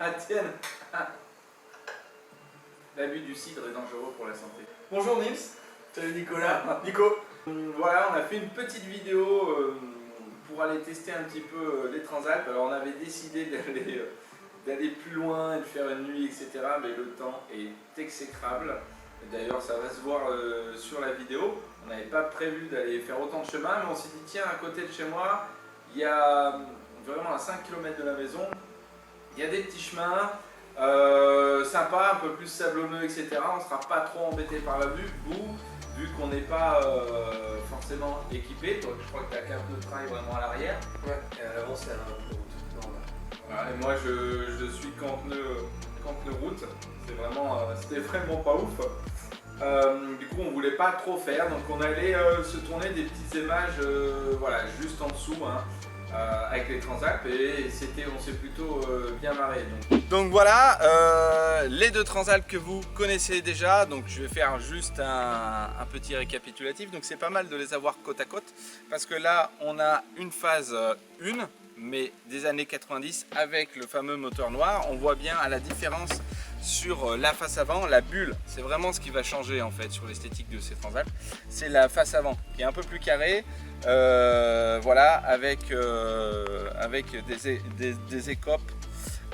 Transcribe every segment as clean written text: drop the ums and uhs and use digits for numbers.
Ah tienne. L'abus du cidre est dangereux pour la santé. Bonjour Nils. Salut Nicolas. Nico. Voilà, on a fait une petite vidéo pour aller tester un petit peu les Transalpes. Alors on avait décidé d'aller plus loin et de faire une nuit, etc. Mais le temps est exécrable. D'ailleurs ça va se voir sur la vidéo. On n'avait pas prévu d'aller faire autant de chemin, mais on s'est dit tiens, à côté de chez moi, il y a vraiment à 5 km de la maison, il y a des petits chemins sympas, un peu plus sablonneux, etc. On ne sera pas trop embêté par la vue, vu qu'on n'est pas forcément équipé. Donc je crois que tu as qu'un pneu de trail vraiment à l'arrière. Ouais, et à l'avant c'est un peu de route normal. Voilà, et moi je suis qu'en pneu route. C'était vraiment pas ouf. Du coup on voulait pas trop faire, donc on allait se tourner des petites images voilà, juste en dessous hein, avec les Transalpes et on s'est plutôt bien marré. Donc voilà, les deux Transalpes que vous connaissez déjà, donc je vais faire juste un petit récapitulatif. Donc c'est pas mal de les avoir côte à côte parce que là on a une phase 1 mais des années 90 avec le fameux moteur noir. On voit bien à la différence sur la face avant, la bulle, c'est vraiment ce qui va changer en fait sur l'esthétique de ces Transalpes. C'est la face avant qui est un peu plus carrée, voilà, avec des écopes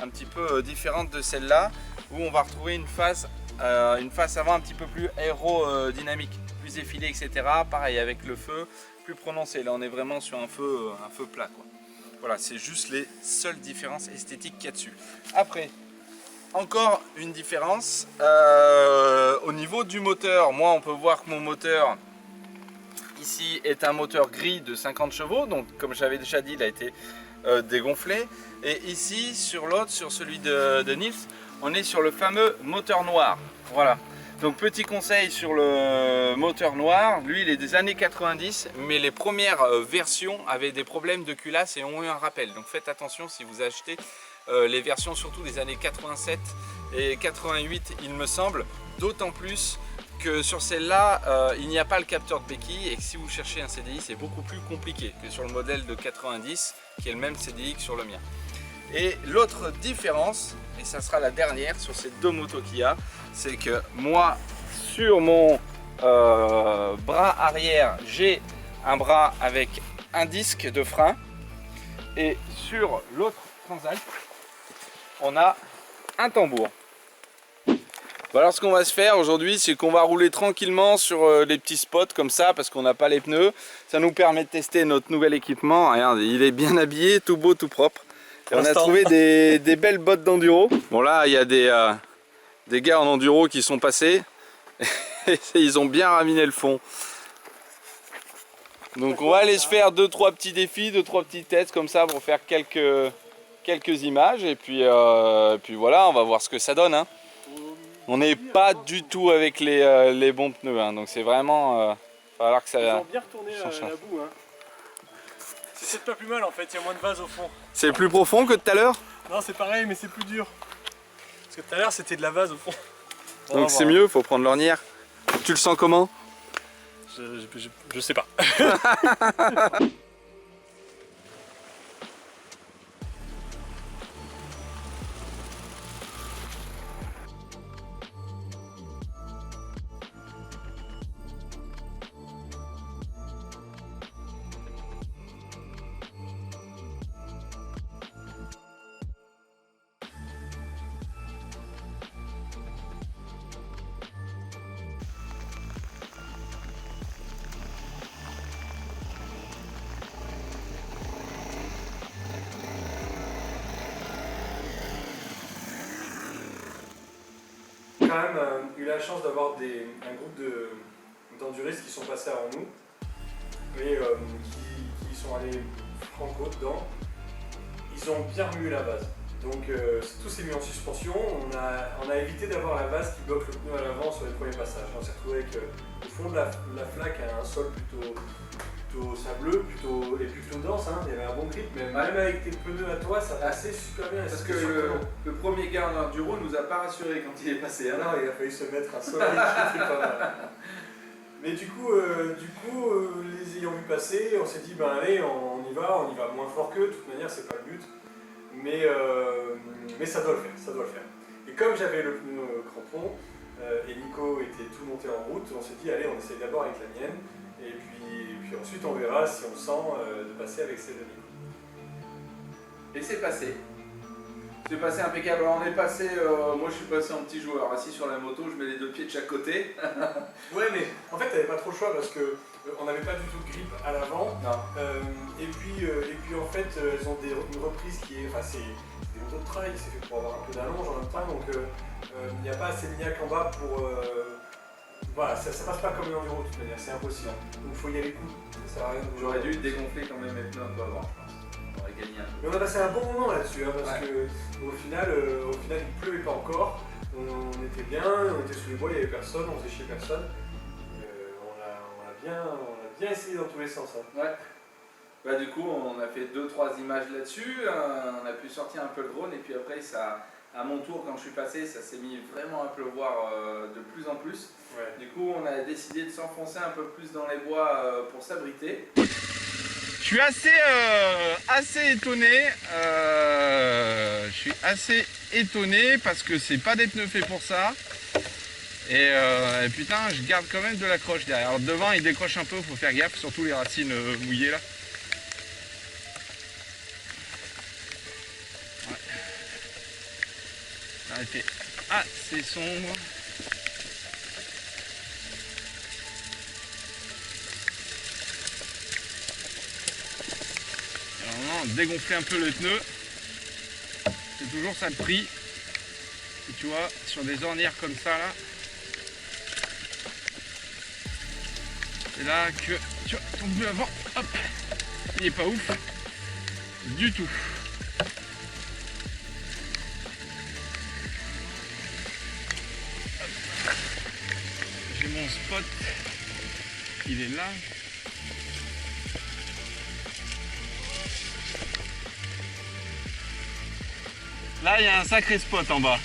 un petit peu différentes de celle-là, où on va retrouver une face avant un petit peu plus aérodynamique, plus effilée, etc. Pareil avec le feu plus prononcé. Là on est vraiment sur un feu plat, quoi. Voilà, c'est juste les seules différences esthétiques qu'il y a dessus. Après, encore une différence au niveau du moteur. Moi on peut voir que mon moteur ici est un moteur gris de 50 chevaux, donc comme j'avais déjà dit il a été dégonflé, et ici sur l'autre, sur celui de Nils, on est sur le fameux moteur noir. Voilà, donc petit conseil sur le moteur noir, lui il est des années 90, mais les premières versions avaient des problèmes de culasse et ont eu un rappel, donc faites attention si vous achetez les versions surtout des années 87 et 88 il me semble, d'autant plus que sur celle-là il n'y a pas le capteur de béquille et que si vous cherchez un CDI c'est beaucoup plus compliqué que sur le modèle de 90 qui est le même CDI que sur le mien. Et l'autre différence, et ça sera la dernière sur ces deux motos qu'il y a, c'est que moi sur mon bras arrière j'ai un bras avec un disque de frein et sur l'autre Transalp on a un tambour. Bon, alors ce qu'on va se faire aujourd'hui, c'est qu'on va rouler tranquillement sur les petits spots comme ça parce qu'on n'a pas les pneus. Ça nous permet de tester notre nouvel équipement. Regarde, il est bien habillé, tout beau, tout propre. Et on a trouvé des belles bottes d'enduro. Bon là, il y a des gars en enduro qui sont passés et ils ont bien raminé le fond. Donc on va aller se faire 2-3 petits défis, 2-3 petits tests comme ça pour faire quelques images et puis voilà, on va voir ce que ça donne hein. On n'est pas du tout avec les bons pneus hein, donc c'est vraiment va falloir que ça Ils ont bien retourné la boue hein. C'est peut-être pas plus mal en fait, il y a moins de vase au fond. C'est plus profond que tout à l'heure? Non c'est pareil mais c'est plus dur. Parce que tout à l'heure c'était de la vase au fond. Donc c'est mieux, faut prendre l'ornière. Tu le sens comment? Je sais pas. Quand même eu la chance d'avoir un groupe d'enduristes qui sont passés avant nous, mais qui sont allés franco dedans. Ils ont bien remué la base. Donc tout s'est mis en suspension. On a évité d'avoir la base qui bloque le pneu à l'avant sur les premiers passages. On s'est retrouvé avec au fond de la flaque un sol plutôt sableux, plutôt dense, hein. Il y avait un bon grip, mais même avec tes pneus à toi, ça passait super bien. Parce que le premier gars en enduro nous a pas rassuré quand il est passé. Hein. Non, il a failli se mettre un soleil qui était pas mal. Mais du coup, les ayant vu passer, on s'est dit, ben allez, on y va moins fort qu'eux, de toute manière, c'est pas le but. mais ça doit le faire, ça doit le faire. Et comme j'avais le pneu crampon, et Nico était tout monté en route, on s'est dit allez on essaye d'abord avec la mienne, et puis ensuite on verra si on sent de passer avec celle de Nico. Et c'est passé. C'est passé impeccable. Alors on est passé, moi je suis passé en petit joueur, assis sur la moto, je mets les deux pieds de chaque côté. Ouais mais en fait t'avais pas trop le choix parce que on n'avait pas du tout de grip à l'avant. Et puis en fait elles ont une reprise qui est, enfin c'est des motos de trail, c'est fait pour avoir un peu d'allonge en même temps, donc il n'y a pas assez de niaque en bas pour... voilà, ça passe pas comme une enduro de toute manière, c'est impossible. Donc il faut y aller cool, ça sert à rien. J'aurais dû dégonfler quand même mes pneus un peu avant, je pense. On aurait gagné un peu. Mais on a passé un bon moment là-dessus, hein, parce que au final il pleuvait pas encore, on était bien, on était sous les bois, il n'y avait personne, on faisait chier personne. On a bien essayé dans tous les sens. Hein. Ouais. Bah, du coup, on a fait 2-3 images là-dessus, on a pu sortir un peu le drone, et puis après, ça, à mon tour, quand je suis passé, ça s'est mis vraiment à pleuvoir de plus en plus. Ouais. Du coup, on a décidé de s'enfoncer un peu plus dans les bois pour s'abriter. Je suis assez étonné, parce que c'est pas des pneus faits pour ça. Et putain, je garde quand même de l'accroche derrière. Alors devant, il décroche un peu, faut faire gaffe, surtout les racines mouillées là. Ouais. Ça a été assez sombre. Alors, dégonfler un peu le pneu, c'est toujours ça le prix. Et tu vois, sur des ornières comme ça là, c'est là que tu vois, ton pneu avant, hop, il n'est pas ouf du tout. J'ai mon spot, il est là. Là, il y a un sacré spot en bas.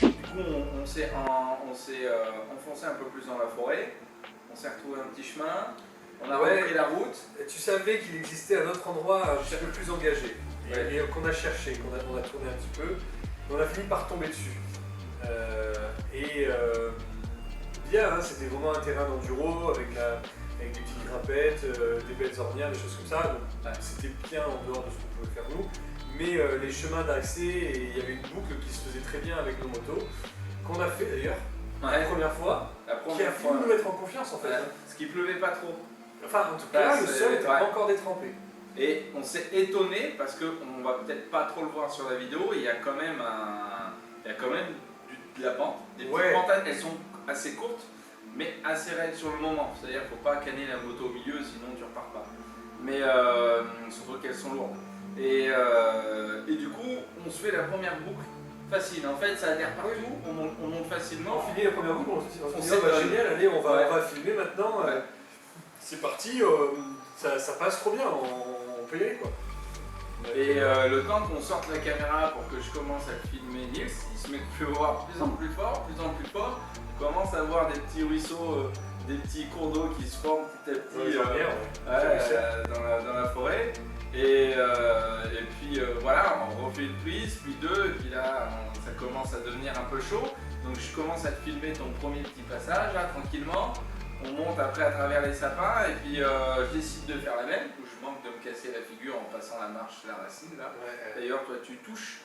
Du coup, on s'est enfoncé un peu plus dans la forêt. On s'est retrouvé un petit chemin. On a repris la route. Et tu savais qu'il existait un autre endroit un petit peu plus engagé. Et qu'on a cherché, qu'on a tourné un petit peu. On a fini par tomber dessus. Bien, hein, c'était vraiment un terrain d'enduro avec des petites grimpettes, des belles ornières, des choses comme ça. Donc c'était bien en dehors de ce qu'on pouvait faire nous. Mais les chemins d'accès, et il y avait une boucle qui se faisait très bien avec nos motos, qu'on a fait d'ailleurs la première fois, qui a pu nous mettre en confiance en fait. Ouais. Parce qu'il pleuvait pas trop. Enfin, en tout cas, le sol n'était pas encore détrempé. Et on s'est étonné parce qu'on va peut-être pas trop le voir sur la vidéo, il y a quand même de la pente. Des petites pentes, elles sont assez courtes, mais assez raides sur le moment. C'est-à-dire qu'il ne faut pas canner la moto au milieu, sinon tu repars pas. Mais surtout qu'elles sont lourdes. Et du coup, on se fait la première boucle facile. En fait, ça adhère partout, on monte facilement. On finit la première boucle, on se dit génial, allez, on va filmer maintenant. Ouais. C'est parti, ça passe trop bien, on peut y aller quoi. Et le temps qu'on sorte la caméra pour que je commence à filmer Nils, il se met à pleuvoir de plus en plus fort, on commence à voir des petits ruisseaux, des petits cours d'eau qui se forment petit à petit dans la forêt. Et puis voilà, on refait une prise, puis deux, et puis là ça commence à devenir un peu chaud. Donc je commence à te filmer ton premier petit passage là, tranquillement. On monte après à travers les sapins, et puis je décide de faire la même, où je manque de me casser la figure en passant la marche, la racine là. D'ailleurs toi tu touches.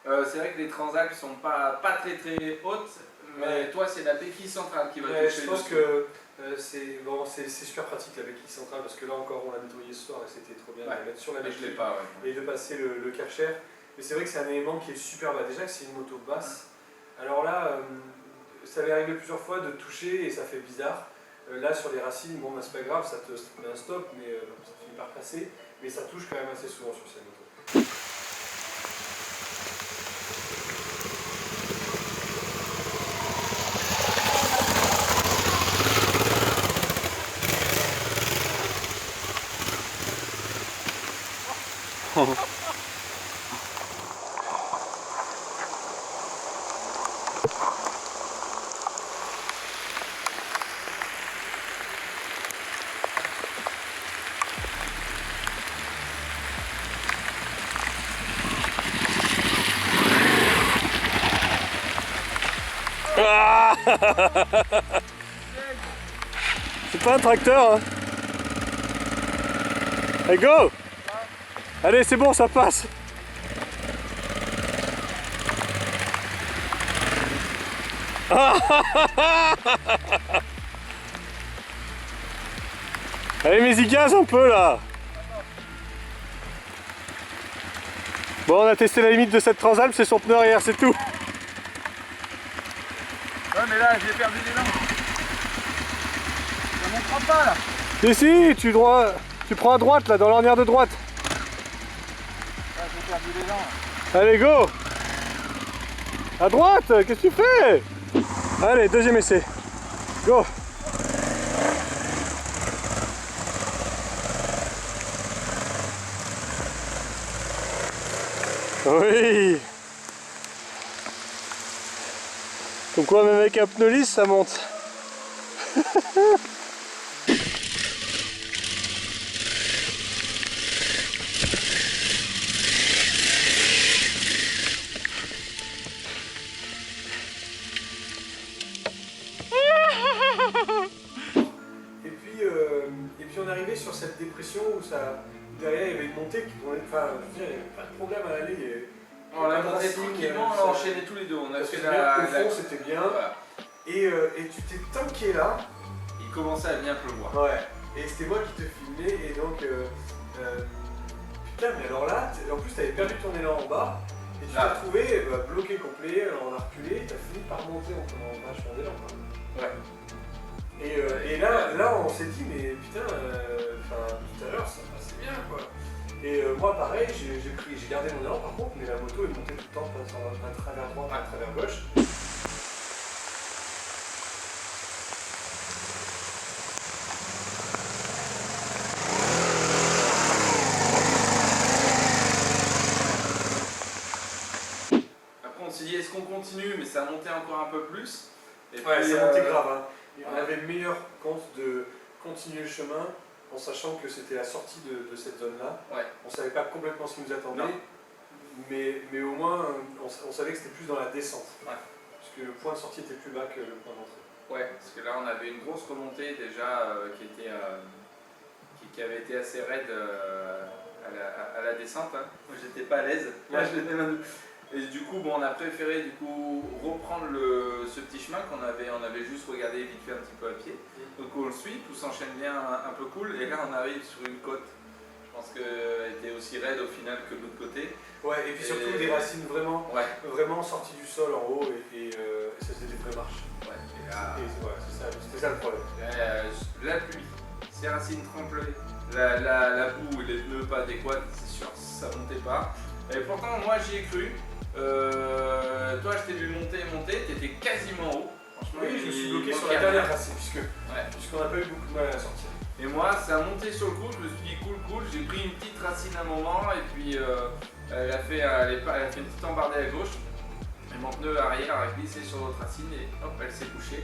C'est vrai que les transacts sont pas très très hautes, mais toi c'est la béquille centrale qui va toucher. Je pense que c'est super pratique la béquille centrale, parce que là encore on l'a nettoyé ce soir et c'était trop bien de la mettre sur la béquille et de passer le Karcher. Mais c'est vrai que c'est un élément qui est super bas. Déjà que c'est une moto basse, alors là ça m'est arrivé plusieurs fois de toucher et ça fait bizarre. Là sur les racines, bon c'est pas grave, ça te met un stop, mais ça finit par passer, mais ça touche quand même assez souvent sur cette moto. Ah c'est pas un tracteur hein. Allez go. Allez c'est bon ça passe. Allez mais y gaz un peu là. Bon on a testé la limite de cette Transalp, c'est son pneu arrière, c'est tout. Ouais mais là j'ai perdu l'élan. Ça montera pas là. Si tu prends à droite là, dans l'ornière de droite. Là j'ai perdu l'élan. Allez go. À droite, qu'est-ce que tu fais? Allez, deuxième essai. Go. Oui. Comme quoi même avec un pneu lisse ça monte. Et puis on est arrivé sur cette dépression où ça, derrière il y avait une montée qui tournait, enfin je veux dire, il n'y avait pas de problème à l'aller. On l'a monté tranquillement, on l'a enchaîné tous les deux. On a fait le fond c'était bien. Voilà. Et tu t'es tanké là. Il commençait à bien pleuvoir. Ouais. Et c'était moi qui te filmais et donc putain mais alors là, en plus t'avais perdu ton élan en bas et tu t'es retrouvé bloqué complet, on a reculé, t'as fini par monter en prenant vachement d'élan quoi. Ouais. Et là on s'est dit mais putain, tout à l'heure ça passait bien quoi. Et moi pareil, j'ai gardé mon élan par contre, mais la moto est montée tout le temps à travers droite, à travers gauche. Après on s'est dit est-ce qu'on continue, mais ça a monté encore un peu plus. Et ouais, puis, ça montait grave. Hein. Ouais. On avait le meilleur compte de continuer le chemin en sachant que c'était la sortie de cette zone-là. Ouais. On savait pas complètement ce qui nous attendait, non. mais au moins on savait que c'était plus dans la descente. Ouais. Parce que le point de sortie était plus bas que le point d'entrée. Ouais, parce que là on avait une grosse remontée déjà qui avait été assez raide à la descente. Hein. Moi j'étais pas à l'aise. Et du coup, bon, on a préféré reprendre ce petit chemin qu'on avait juste regardé vite fait un petit peu à pied. Donc on le suit, tout s'enchaîne bien, un peu cool. Et là on arrive sur une côte, je pense qu'elle était aussi raide au final que de l'autre côté. Ouais, et puis surtout des racines vraiment, ouais. vraiment sorties du sol en haut et ça faisait des vraies marches. Ouais, et là, c'était ça le problème. La pluie, ces racines trempées, la boue et les pneus pas adéquats, c'est sûr, ça montait pas. Et pourtant, moi j'y ai cru. Toi, je t'ai vu monter, t'étais quasiment haut. Franchement, oui, je me suis bloqué sur la dernière racine puisqu'on n'a pas eu beaucoup de mal à la sortir. Et moi, ça a monté sur le coup, je me suis dit cool, j'ai pris une petite racine à un moment et puis elle a fait une petite embardée à gauche. Et mon pneu arrière a glissé sur l'autre racine et hop, elle s'est couchée.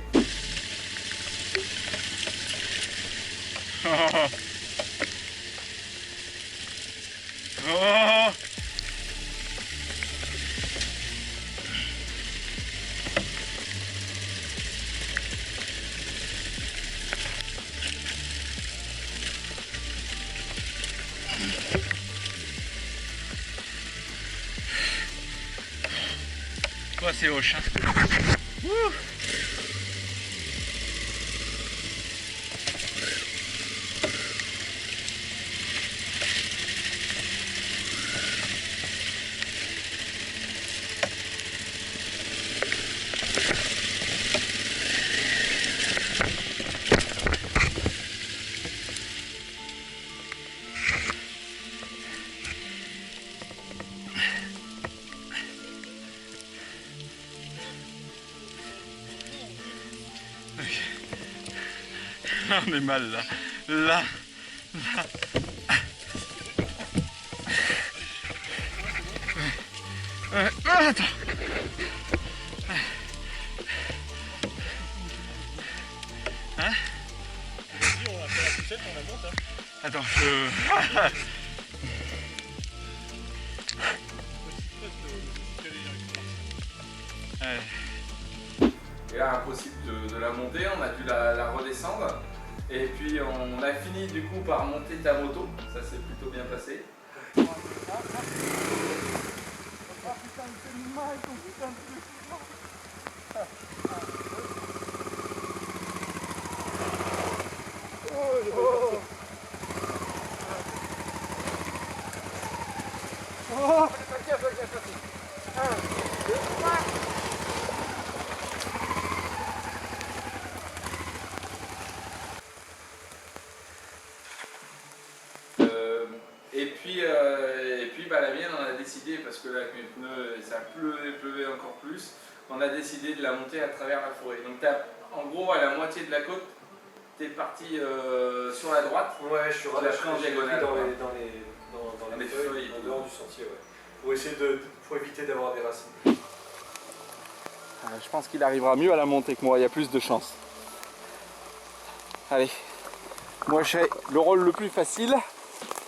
Toi c'est hoche hein. On est mal là. Là. Attends. Hein? On a fait la poussette, on la monte. Hein. Attends, là impossible de la monter, on a dû la redescendre. Et puis on a fini du coup par monter ta moto, ça s'est plutôt bien passé. Et puis bah, la mienne, on a décidé, parce que là avec mes pneus ça pleuvait encore plus, on a décidé de la monter à travers la forêt. Donc en gros à la moitié de la côte, tu es parti sur la droite. Ouais, je suis relâché en diagonale dans les feuilles, en dehors du sentier, ouais. Pour éviter d'avoir des racines. Je pense qu'il arrivera mieux à la montée que moi, il y a plus de chance. Allez, moi j'ai le rôle le plus facile,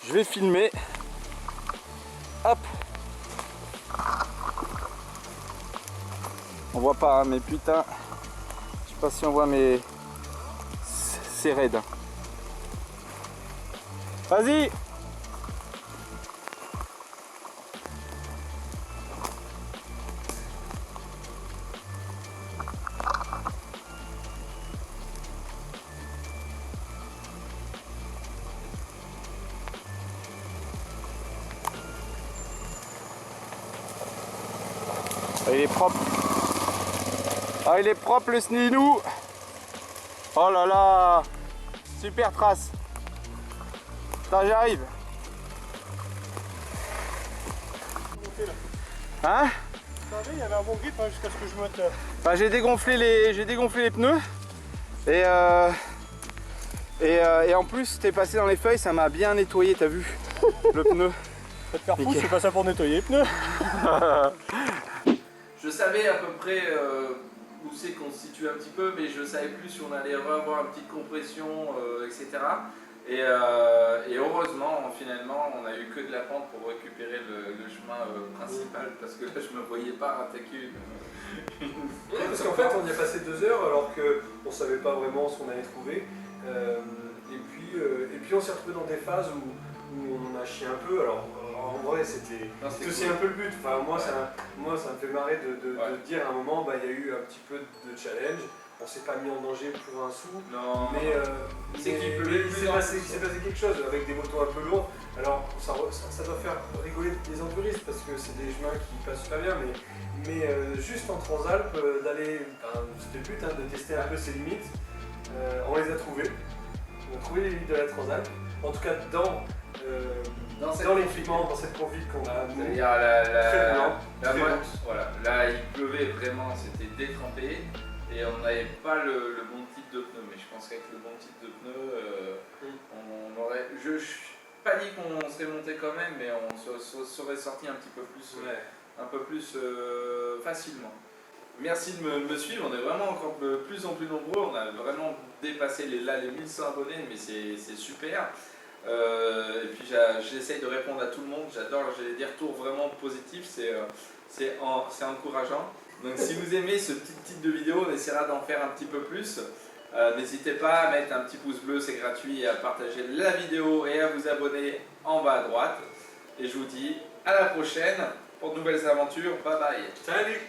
je vais filmer. Hop. On voit pas, hein, mais putain, je sais pas si on voit, mais c'est raide. Vas-y. Il est propre. Ah, il est propre le Sninou. Oh là là. Super trace. Putain, j'arrive. Hein? Il y avait un bon grip hein, jusqu'à ce que je mette. Bah, j'ai dégonflé les pneus. Et en plus, t'es passé dans les feuilles, ça m'a bien nettoyé, t'as vu? Le pneu. Ça te faire foutre, c'est pas ça pour nettoyer les pneus. Je savais à peu près où c'est qu'on se situe un petit peu, mais je savais plus si on allait avoir une petite compression, etc. Et heureusement, finalement, on a eu que de la pente pour récupérer le chemin principal, parce que là, je me voyais pas attaquer une... Parce qu'en fait, on y a passé 2 heures alors qu'on ne savait pas vraiment ce qu'on allait trouver. Et puis on s'est retrouvé dans des phases où on a chié un peu. Alors en vrai, c'était aussi un peu le but. Enfin, moi, ça me fait marrer de dire à un moment, bah, il y a eu un petit peu de challenge. On s'est pas mis en danger pour un sou, non, mais il s'est passé quelque chose avec des motos un peu lourds. Alors ça doit faire rigoler les enduristes parce que c'est des chemins qui passent super bien, mais juste en Transalp, c'était le but hein, de tester un peu ses limites. On les a trouvées. On a trouvé les limites de la Transalp. En tout cas dans l'équipement, dans cette convite qu'on a. C'est-à-dire voilà, là il pleuvait vraiment, c'était détrempé. Et on n'avait pas le bon type de pneu, mais je pense qu'avec le bon type de pneu, on aurait... Je ne suis pas dit qu'on serait monté quand même, mais on serait sorti un petit peu plus, facilement. Merci de me suivre, on est vraiment encore de plus en plus nombreux, on a vraiment dépassé les 1100 abonnés, mais c'est super. Et puis j'essaye de répondre à tout le monde, j'adore, j'ai des retours vraiment positifs, c'est encourageant. Donc si vous aimez ce petit type de vidéo, on essaiera d'en faire un petit peu plus. N'hésitez pas à mettre un petit pouce bleu, c'est gratuit, et à partager la vidéo et à vous abonner en bas à droite. Et je vous dis à la prochaine pour de nouvelles aventures. Bye bye. Salut.